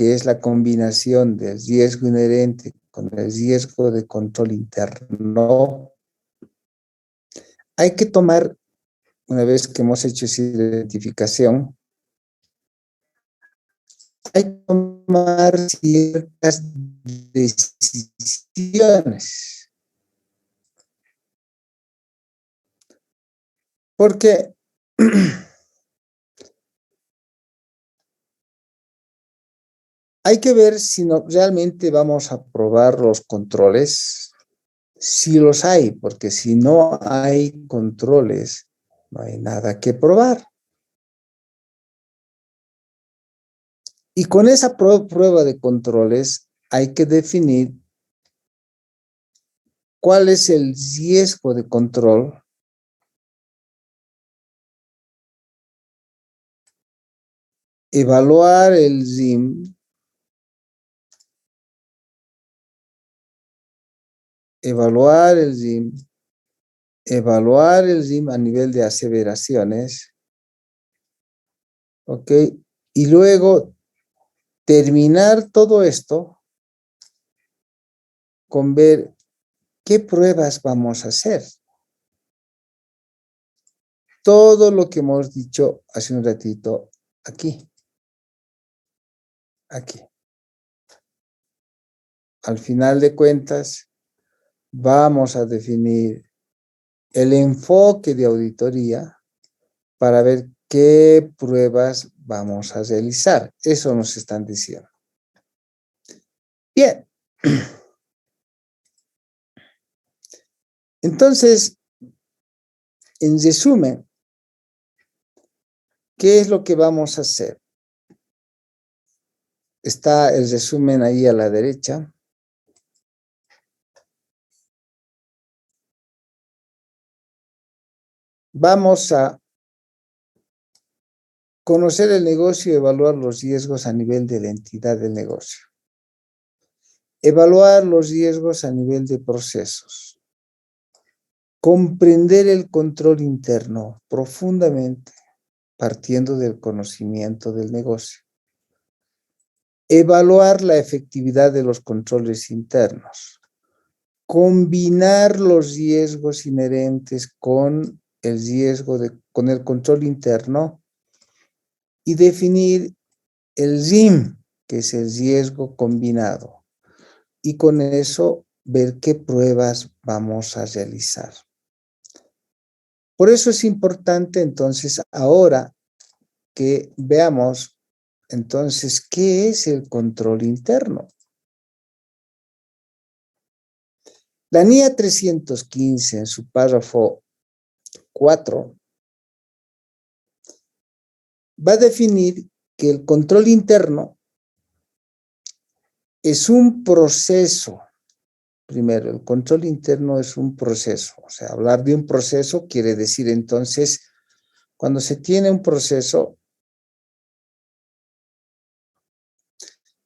que es la combinación del riesgo inherente con el riesgo de control interno, hay que tomar, una vez que hemos hecho esa identificación, hay que tomar ciertas decisiones. Porque hay que ver si realmente vamos a probar los controles, si los hay, porque si no hay controles, no hay nada que probar. Y con esa prueba de controles hay que definir cuál es el riesgo de control evaluar el RIM, evaluar el RIM a nivel de aseveraciones, ¿ok? Y luego terminar todo esto con ver qué pruebas vamos a hacer. Todo lo que hemos dicho hace un ratito aquí. Aquí. Al final de cuentas, vamos a definir el enfoque de auditoría para ver qué pruebas vamos a realizar. Eso nos están diciendo. Bien. Entonces, en resumen, ¿qué es lo que vamos a hacer? Está el resumen ahí a la derecha. Vamos a conocer el negocio y evaluar los riesgos a nivel de la entidad del negocio. Evaluar los riesgos a nivel de procesos. Comprender el control interno profundamente, partiendo del conocimiento del negocio. Evaluar la efectividad de los controles internos. Combinar los riesgos inherentes con el con el control interno y definir el RIM, que es el riesgo combinado. Y con eso ver qué pruebas vamos a realizar. Por eso es importante entonces ahora que veamos entonces qué es el control interno. La NIA 315 en su párrafo 4 va a definir que el control interno es un proceso. Primero, el control interno es un proceso. O sea, hablar de un proceso quiere decir entonces, cuando se tiene un proceso,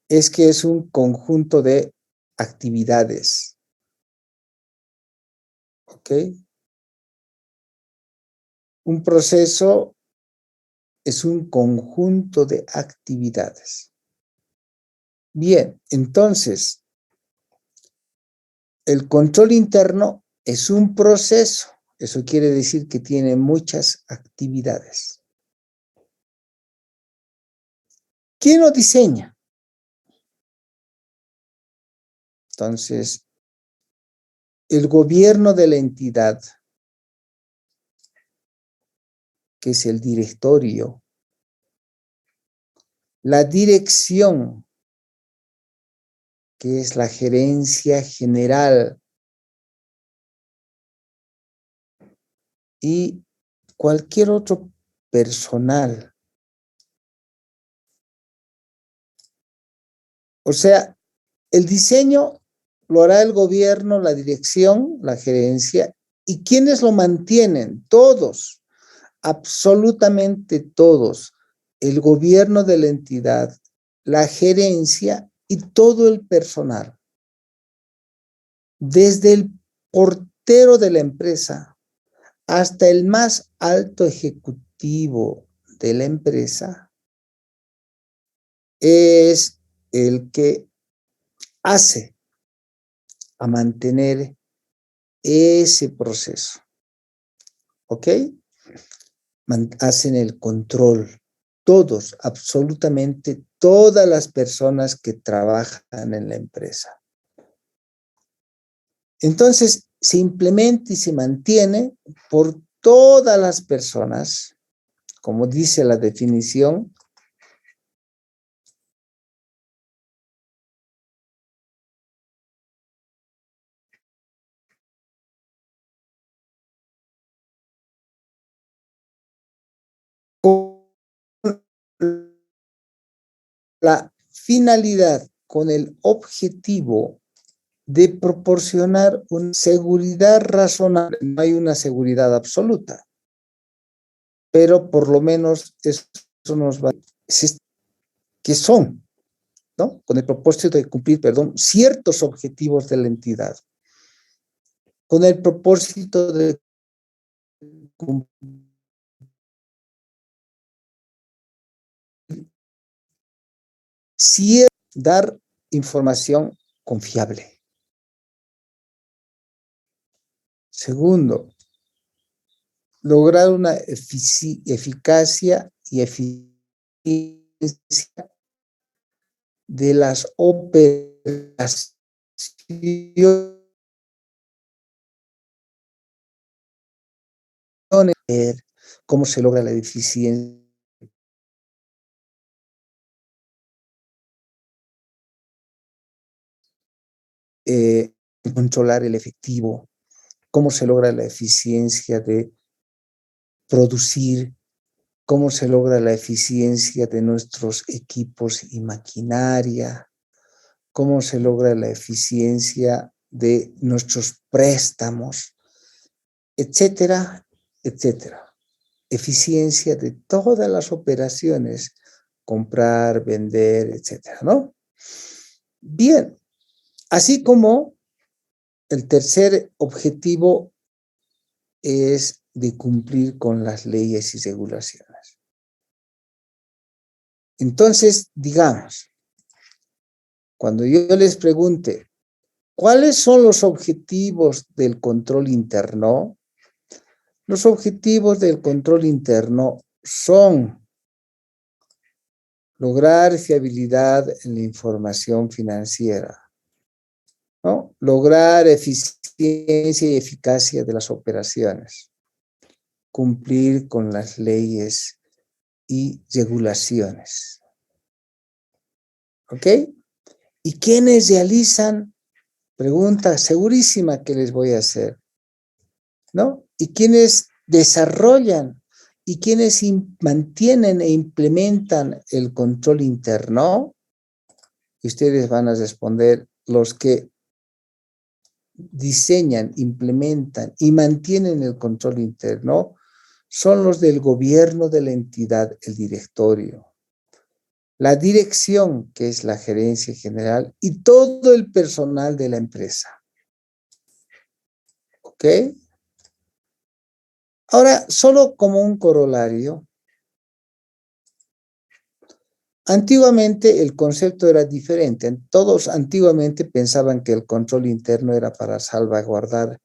es que es un conjunto de actividades. ¿Ok? Un proceso es un conjunto de actividades. Bien, entonces, el control interno es un proceso. Eso quiere decir que tiene muchas actividades. ¿Quién lo diseña? Entonces, el gobierno de la entidad, que es el directorio, la dirección, que es la gerencia general, y cualquier otro personal. O sea, el diseño lo hará el gobierno, la dirección, la gerencia, y ¿quiénes lo mantienen? Todos, absolutamente todos. El gobierno de la entidad, la gerencia y todo el personal. Desde el portero de la empresa hasta el más alto ejecutivo de la empresa, es el que hace a mantener ese proceso. ¿Ok? Hacen el control. Todos, absolutamente todas las personas que trabajan en la empresa. Entonces, se implementa y se mantiene por todas las personas, como dice la definición, con la finalidad, con el objetivo de proporcionar una seguridad razonable. No hay una seguridad absoluta, pero por lo menos eso nos va a decir que son, ¿no? Con el propósito de cumplir, ciertos objetivos de la entidad, con el propósito de cumplir, dar información confiable. Segundo, lograr una eficacia y eficiencia de las operaciones, cómo se logra la eficiencia, controlar el efectivo, cómo se logra la eficiencia de producir, cómo se logra la eficiencia de nuestros equipos y maquinaria, cómo se logra la eficiencia de nuestros préstamos, etcétera, etcétera. Eficiencia de todas las operaciones, comprar, vender, etcétera, ¿no? Bien, así como el tercer objetivo es de cumplir con las leyes y regulaciones. Entonces, digamos, cuando yo les pregunte, ¿cuáles son los objetivos del control interno? Los objetivos del control interno son lograr fiabilidad en la información financiera, ¿no? Lograr eficiencia y eficacia de las operaciones, cumplir con las leyes y regulaciones. ¿Ok? ¿Y quiénes realizan? Pregunta segurísima que les voy a hacer, ¿no? ¿Y quiénes desarrollan y quiénes mantienen e implementan el control interno? Y ustedes van a responder los que diseñan, implementan y mantienen el control interno son los del gobierno de la entidad, el directorio, la dirección, que es la gerencia general, y todo el personal de la empresa. ¿Ok? Ahora, solo como un corolario, antiguamente el concepto era diferente. Todos antiguamente pensaban que el control interno era para salvaguardar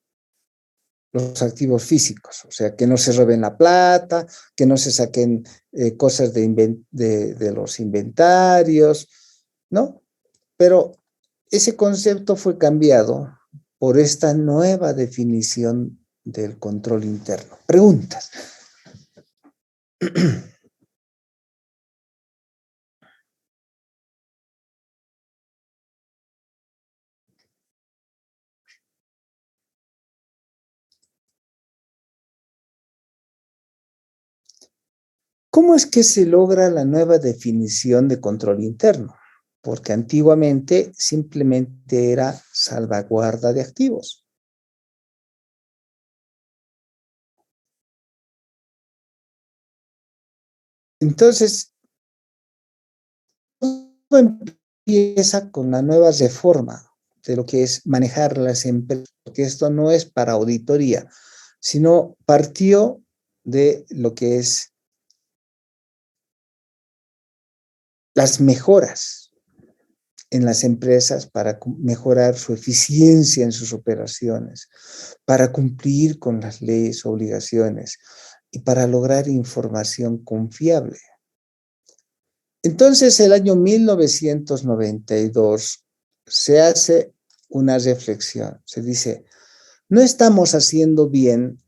los activos físicos, o sea, que no se roben la plata, que no se saquen cosas de los inventarios, ¿no? Pero ese concepto fue cambiado por esta nueva definición del control interno. Preguntas. ¿Cómo es que se logra la nueva definición de control interno? Porque antiguamente simplemente era salvaguarda de activos. Entonces, todo empieza con la nueva reforma de lo que es manejar las empresas, porque esto no es para auditoría, sino partió de lo que es las mejoras en las empresas para mejorar su eficiencia en sus operaciones, para cumplir con las leyes, obligaciones y para lograr información confiable. Entonces, el año 1992 se hace una reflexión. Se dice, no estamos haciendo bien,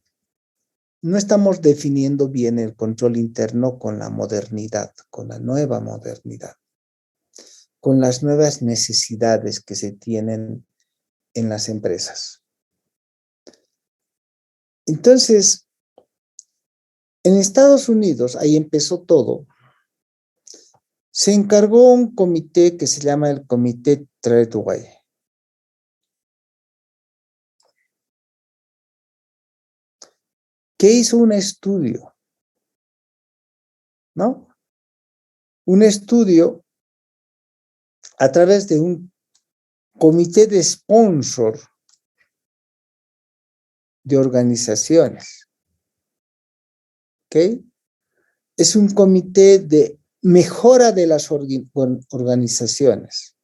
no estamos definiendo bien el control interno con la modernidad, con la nueva modernidad, con las nuevas necesidades que se tienen en las empresas. Entonces, en Estados Unidos, ahí empezó todo, se encargó un comité que se llama el Comité Treadway. Que hizo un estudio, ¿no? Un estudio a través de un comité de sponsor de organizaciones, ¿ok? Es un comité de mejora de las organizaciones.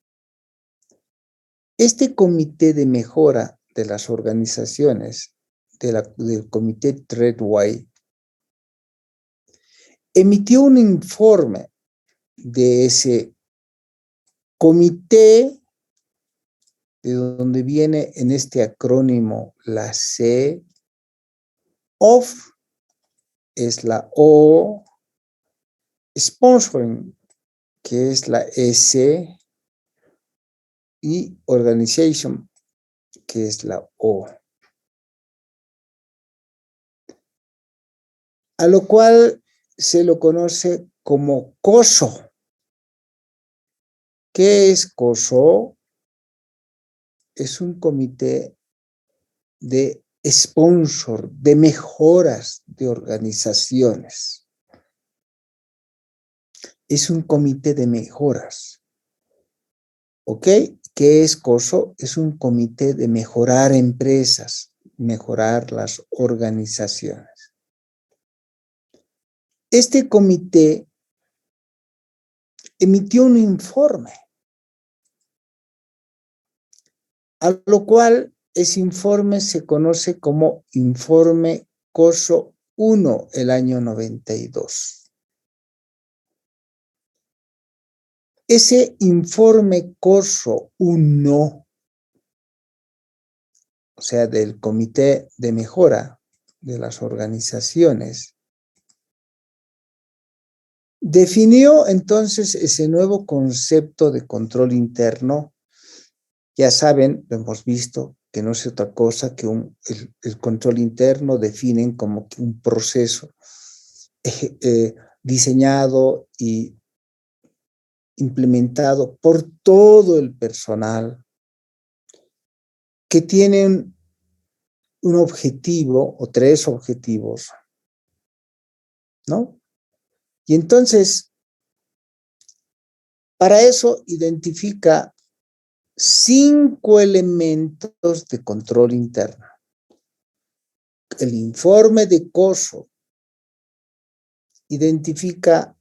Este comité de mejora de las organizaciones del comité Treadway emitió un informe de ese comité, de donde viene en este acrónimo la C, OFF es la O, Sponsoring, que es la S, y Organization, que es la O. A lo cual se lo conoce como COSO. ¿Qué es COSO? Es un comité de sponsor, de mejoras de organizaciones. Es un comité de mejoras. ¿Ok? ¿Qué es COSO? Es un comité de mejorar empresas, mejorar las organizaciones. Este comité emitió un informe, a lo cual ese informe se conoce como Informe COSO 1, el año 92. Ese informe COSO 1, o sea, del Comité de Mejora de las Organizaciones, definió entonces ese nuevo concepto de control interno. Ya saben, lo hemos visto, que no es otra cosa que el control interno definen como un proceso diseñado y implementado por todo el personal que tienen un objetivo o tres objetivos, ¿no? Y entonces, para eso identifica 5 elementos de control interno. El informe de COSO identifica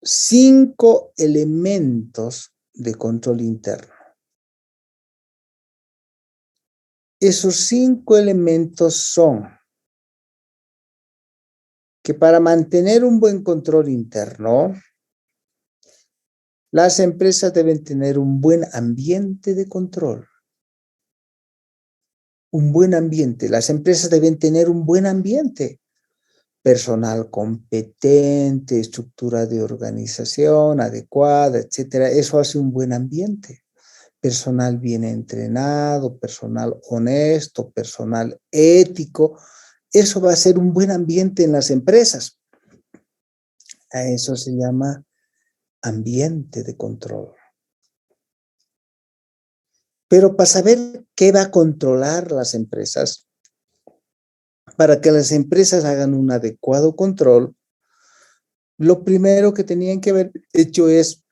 5 elementos de control interno. Esos 5 elementos son que para mantener un buen control interno, las empresas deben tener un buen ambiente de control. Un buen ambiente. Las empresas deben tener un buen ambiente. Personal competente, estructura de organización adecuada, etcétera. Eso hace un buen ambiente. Personal bien entrenado, personal honesto, personal ético. Eso va a ser un buen ambiente en las empresas. A eso se llama ambiente de control. Pero para saber qué va a controlar las empresas, para que las empresas hagan un adecuado control, lo primero que tenían que haber hecho es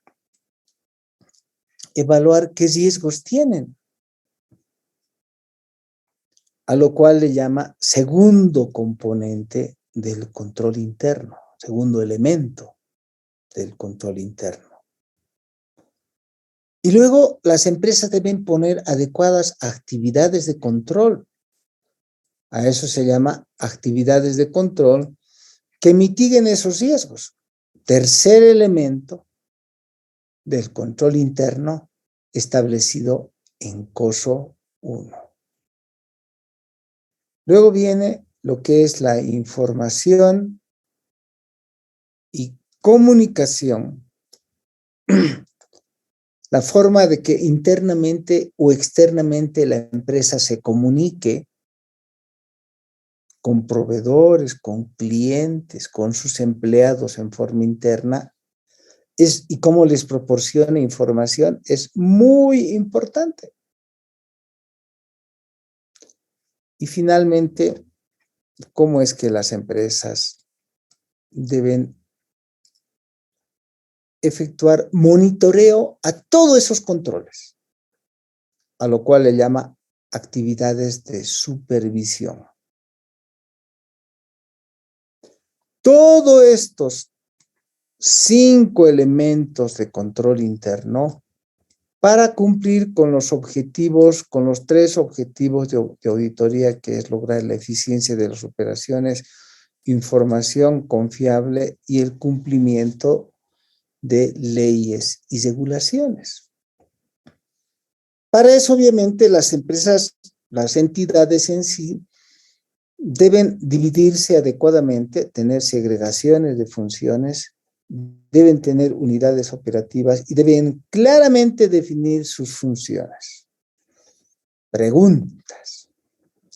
evaluar qué riesgos tienen, a lo cual le llama segundo componente del control interno, segundo elemento del control interno. Y luego las empresas deben poner adecuadas actividades de control. A eso se llama actividades de control que mitiguen esos riesgos. Tercer elemento del control interno establecido en COSO 1. Luego viene lo que es la información y comunicación, la forma de que internamente o externamente la empresa se comunique con proveedores, con clientes, con sus empleados en forma interna, y cómo les proporciona información es muy importante. Y finalmente, cómo es que las empresas deben efectuar monitoreo a todos esos controles, a lo cual le llama actividades de supervisión. Todos estos 5 elementos de control interno para cumplir con los objetivos, con los 3 objetivos de auditoría, que es lograr la eficiencia de las operaciones, información confiable y el cumplimiento de leyes y regulaciones. Para eso, obviamente, las empresas, las entidades en sí, deben dividirse adecuadamente, tener segregaciones de funciones, deben tener unidades operativas y deben claramente definir sus funciones. Preguntas.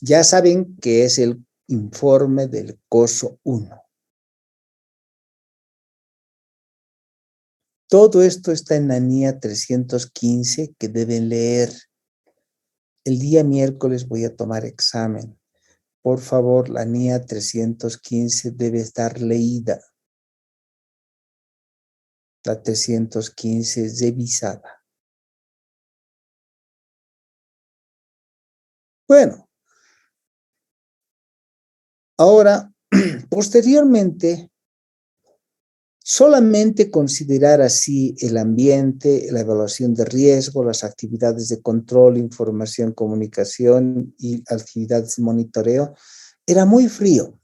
Ya saben que es el informe del COSO 1. Todo esto está en la NIA 315 que deben leer. El día miércoles voy a tomar examen. Por favor, la NIA 315 debe estar leída. La 315 es revisada. Bueno, ahora, posteriormente, solamente considerar así el ambiente, la evaluación de riesgo, las actividades de control, información, comunicación y actividades de monitoreo, era muy frío.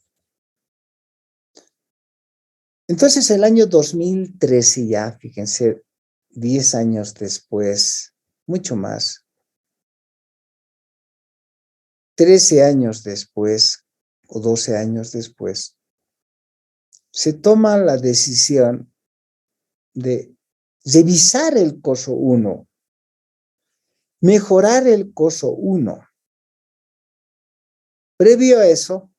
Entonces, el año 2013 ya, fíjense, 10 años después, mucho más, 13 años después o 12 años después, se toma la decisión de revisar el COSO 1, mejorar el COSO 1. Previo a eso,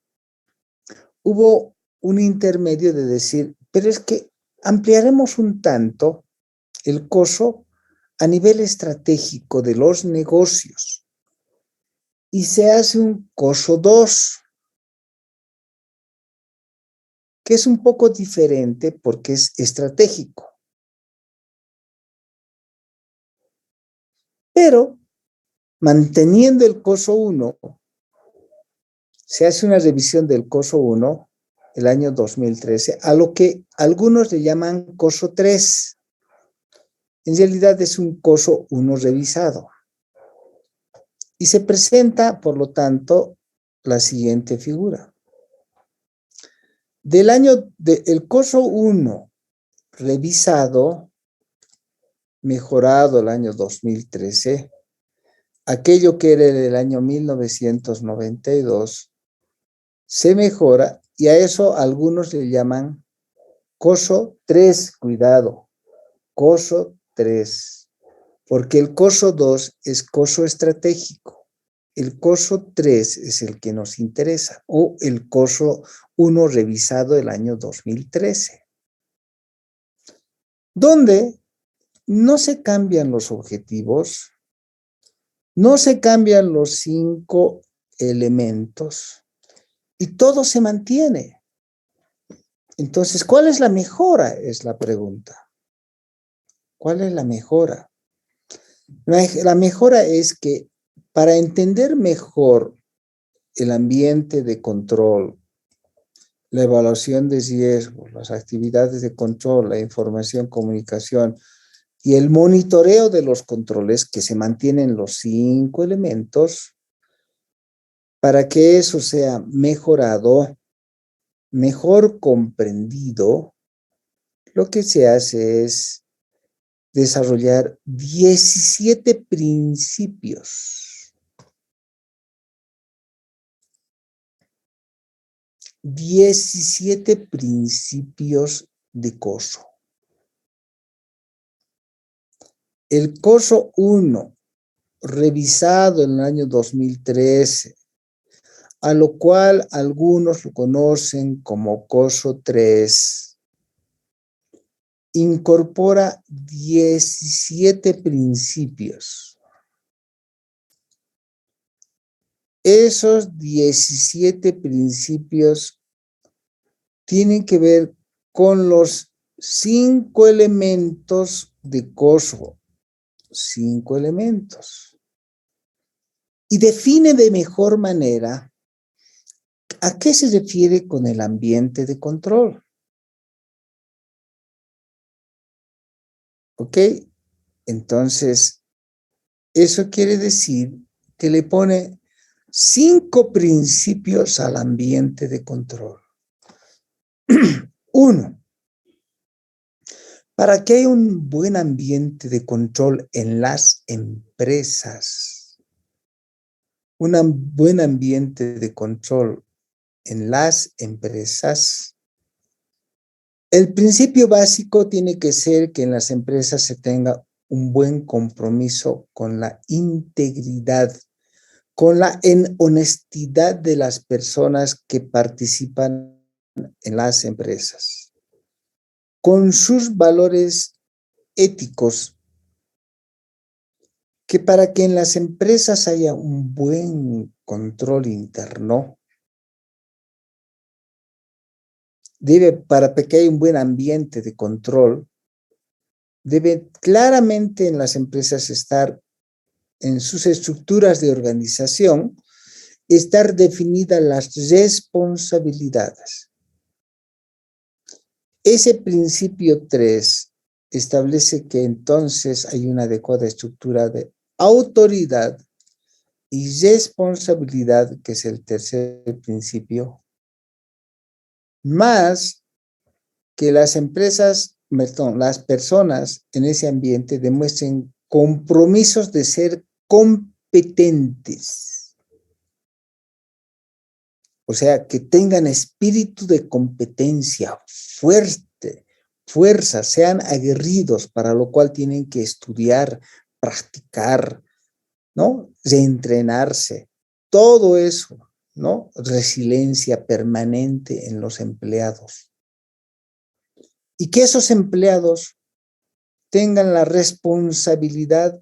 hubo un intermedio de decir, pero es que ampliaremos un tanto el COSO a nivel estratégico de los negocios y se hace un COSO 2, que es un poco diferente porque es estratégico. Pero, manteniendo el COSO 1, se hace una revisión del COSO 1 el año 2013, a lo que algunos le llaman COSO 3. En realidad es un COSO 1 revisado. Y se presenta, por lo tanto, la siguiente figura. El COSO 1 revisado, mejorado el año 2013, aquello que era el año 1992, se mejora y a eso algunos le llaman COSO 3, cuidado, COSO 3, porque el COSO 2 es COSO estratégico. El COSO 3 es el que nos interesa, o el COSO 1 revisado del año 2013, donde no se cambian los objetivos, no se cambian los 5 elementos y todo se mantiene. Entonces, ¿cuál es la mejora? Es la pregunta. ¿Cuál es la mejora? La mejora es que para entender mejor el ambiente de control, la evaluación de riesgos, las actividades de control, la información, comunicación y el monitoreo de los controles, que se mantienen los 5 elementos, para que eso sea mejorado, mejor comprendido, lo que se hace es desarrollar 17 principios. 17 principios de COSO. El COSO 1, revisado en el año 2013, a lo cual algunos lo conocen como COSO 3, incorpora 17 principios. Esos 17 principios tienen que ver con los 5 elementos de COSO. 5 elementos. Y define de mejor manera a qué se refiere con el ambiente de control. ¿Ok? Entonces, eso quiere decir que le pone 5 principios al ambiente de control. 1. Para que haya un buen ambiente de control en las empresas, un buen ambiente de control en las empresas, el principio básico tiene que ser que en las empresas se tenga un buen compromiso con la integridad, con la honestidad de las personas que participan en las empresas, con sus valores éticos, que para que en las empresas haya un buen control interno, para que haya un buen ambiente de control, debe claramente en las empresas estar, en sus estructuras de organización, estar definidas las responsabilidades. Ese principio 3 establece que entonces hay una adecuada estructura de autoridad y responsabilidad, que es el tercer principio, más que las personas en ese ambiente demuestren compromisos de ser competentes. O sea, que tengan espíritu de competencia fuerza, sean aguerridos, para lo cual tienen que estudiar, practicar, ¿no? Reentrenarse. Todo eso, ¿no? Resiliencia permanente en los empleados. Y que esos empleados tengan la responsabilidad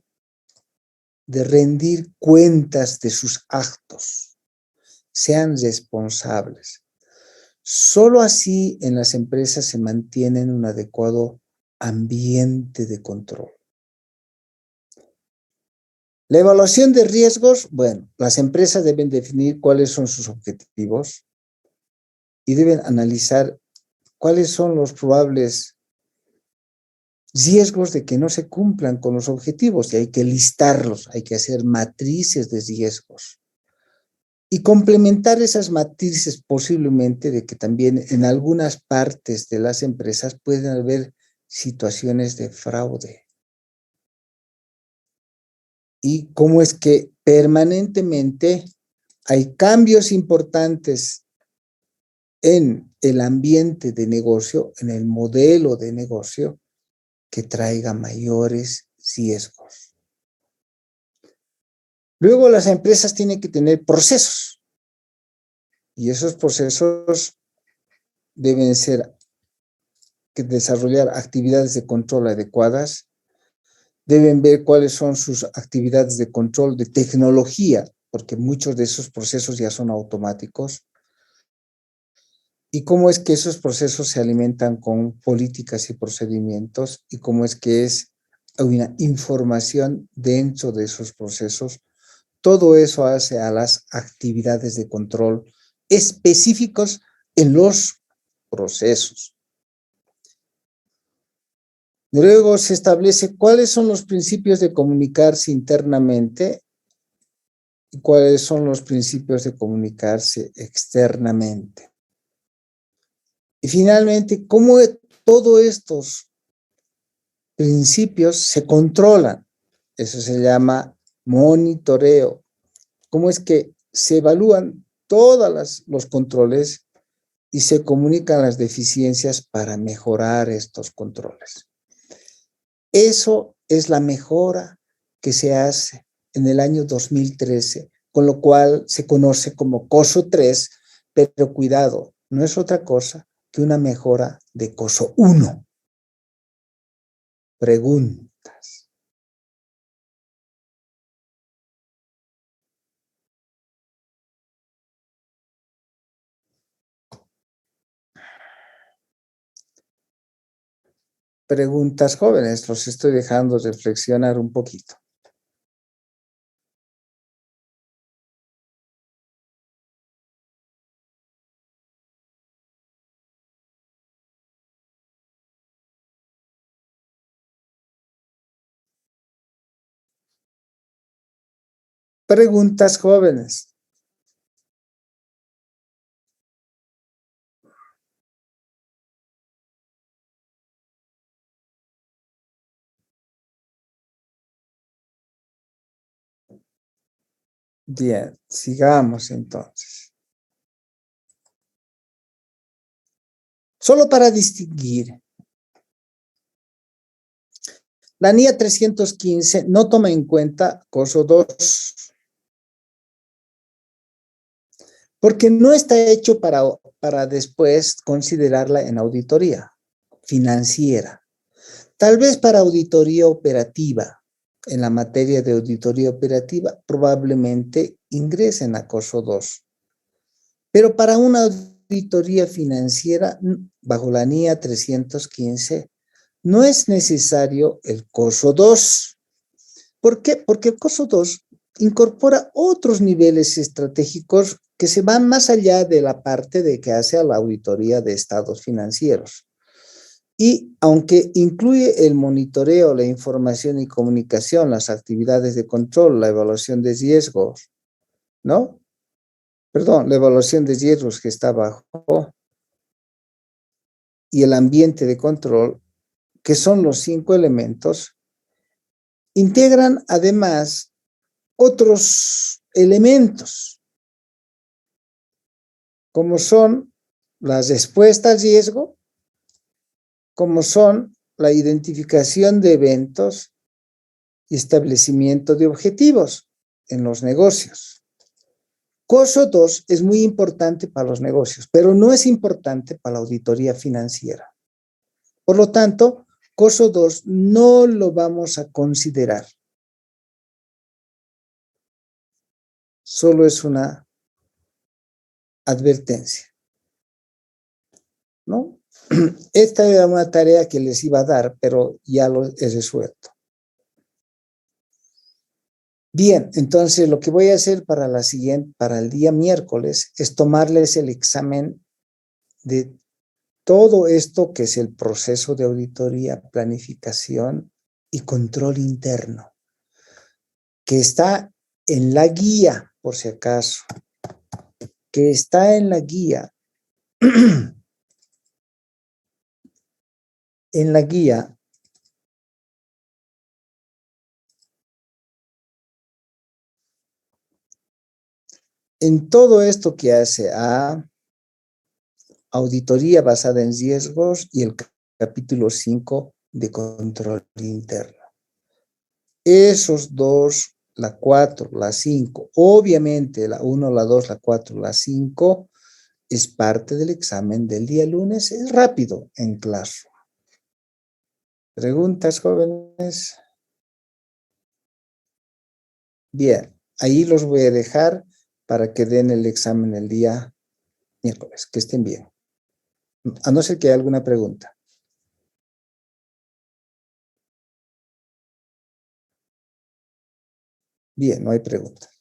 de rendir cuentas de sus actos, sean responsables. Solo así en las empresas se mantiene un adecuado ambiente de control. La evaluación de riesgos, bueno, las empresas deben definir cuáles son sus objetivos y deben analizar cuáles son los probables riesgos de que no se cumplan con los objetivos, y hay que listarlos, hay que hacer matrices de riesgos. Y complementar esas matrices posiblemente de que también en algunas partes de las empresas pueden haber situaciones de fraude. Y cómo es que permanentemente hay cambios importantes en el ambiente de negocio, en el modelo de negocio, que traiga mayores riesgos. Luego las empresas tienen que tener procesos, y esos procesos deben ser que desarrollar actividades de control adecuadas, deben ver cuáles son sus actividades de control de tecnología, porque muchos de esos procesos ya son automáticos, y cómo es que esos procesos se alimentan con políticas y procedimientos, y cómo es que es una información dentro de esos procesos. Todo eso hace a las actividades de control específicos en los procesos. Luego se establece cuáles son los principios de comunicarse internamente y cuáles son los principios de comunicarse externamente. Y finalmente, cómo todos estos principios se controlan. Eso se llama monitoreo. Cómo es que se evalúan todos los controles y se comunican las deficiencias para mejorar estos controles. Eso es la mejora que se hace en el año 2013, con lo cual se conoce como COSO 3, pero cuidado, no es otra cosa que una mejora de COSO 1. Preguntas. Preguntas, jóvenes, los estoy dejando reflexionar un poquito. Preguntas, jóvenes. Bien, sigamos entonces. Solo para distinguir, la NIA 315 no toma en cuenta COSO 2, porque no está hecho para después considerarla en auditoría financiera. Tal vez para auditoría operativa, en la materia de auditoría operativa, probablemente ingresen a COSO 2. Pero para una auditoría financiera, bajo la NIA 315, no es necesario el COSO 2. ¿Por qué? Porque el COSO 2 incorpora otros niveles estratégicos que se van más allá de la parte de que hace a la auditoría de estados financieros. Y aunque incluye el monitoreo, la información y comunicación, las actividades de control, la evaluación de riesgos, ¿no? Perdón, la evaluación de riesgos que está abajo y el ambiente de control, que son los 5 elementos, integran además otros elementos, como son las respuestas al riesgo, como son la identificación de eventos y establecimiento de objetivos en los negocios. COSO 2 es muy importante para los negocios, pero no es importante para la auditoría financiera. Por lo tanto, COSO 2 no lo vamos a considerar. Solo es una advertencia, ¿no? Esta era una tarea que les iba a dar, pero ya lo he resuelto. Bien, entonces lo que voy a hacer para el día miércoles es tomarles el examen de todo esto que es el proceso de auditoría, planificación y control interno, que está en la guía, por si acaso, que está en la guía, en la guía en todo esto que hace a auditoría basada en riesgos y el capítulo 5 de control interno. Esos dos, la 4, la 5, obviamente la 1, la 2, la 4, la 5, es parte del examen del día lunes, es rápido en clase. ¿Preguntas, jóvenes? Bien, ahí los voy a dejar para que den el examen el día miércoles. Que estén bien. A no ser que haya alguna pregunta. Bien, no hay preguntas.